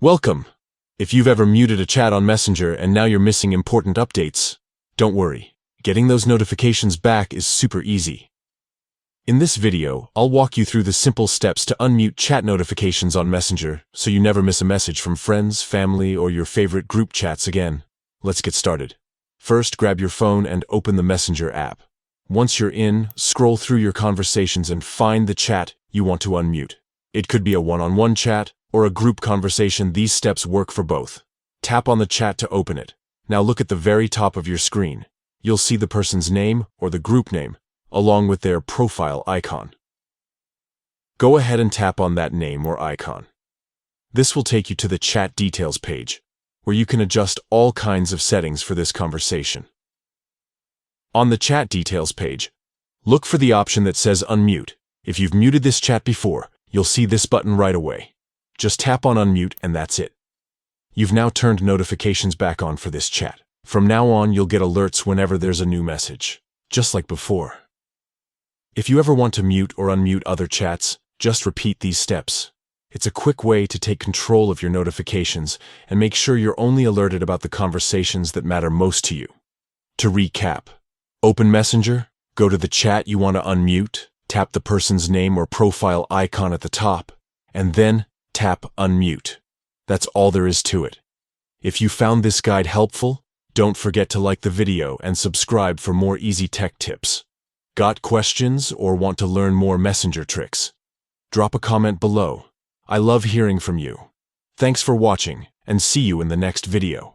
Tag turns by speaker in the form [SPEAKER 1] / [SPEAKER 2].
[SPEAKER 1] Welcome! If you've ever muted a chat on Messenger and now you're missing important updates, don't worry. Getting those notifications back is super easy. In this video, I'll walk you through the simple steps to unmute chat notifications on Messenger so you never miss a message from friends, family, or your favorite group chats again. Let's get started. First, grab your phone and open the Messenger app. Once you're in, scroll through your conversations and find the chat you want to unmute. It could be a one-on-one chat or a group conversation. These steps work for both. Tap on the chat to open it. Now look at the very top of your screen. You'll see the person's name or the group name, along with their profile icon. Go ahead and tap on that name or icon. This will take you to the chat details page, where you can adjust all kinds of settings for this conversation. On the chat details page, look for the option that says Unmute. If you've muted this chat before, you'll see this button right away. Just tap on Unmute and that's it. You've now turned notifications back on for this chat. From now on, you'll get alerts whenever there's a new message, just like before. If you ever want to mute or unmute other chats, just repeat these steps. It's a quick way to take control of your notifications and make sure you're only alerted about the conversations that matter most to you. To recap, open Messenger, go to the chat you want to unmute, tap the person's name or profile icon at the top, and then tap Unmute. That's all there is to it. If you found this guide helpful, don't forget to like the video and subscribe for more easy tech tips. Got questions or want to learn more Messenger tricks? Drop a comment below. I love hearing from you. Thanks for watching, and see you in the next video.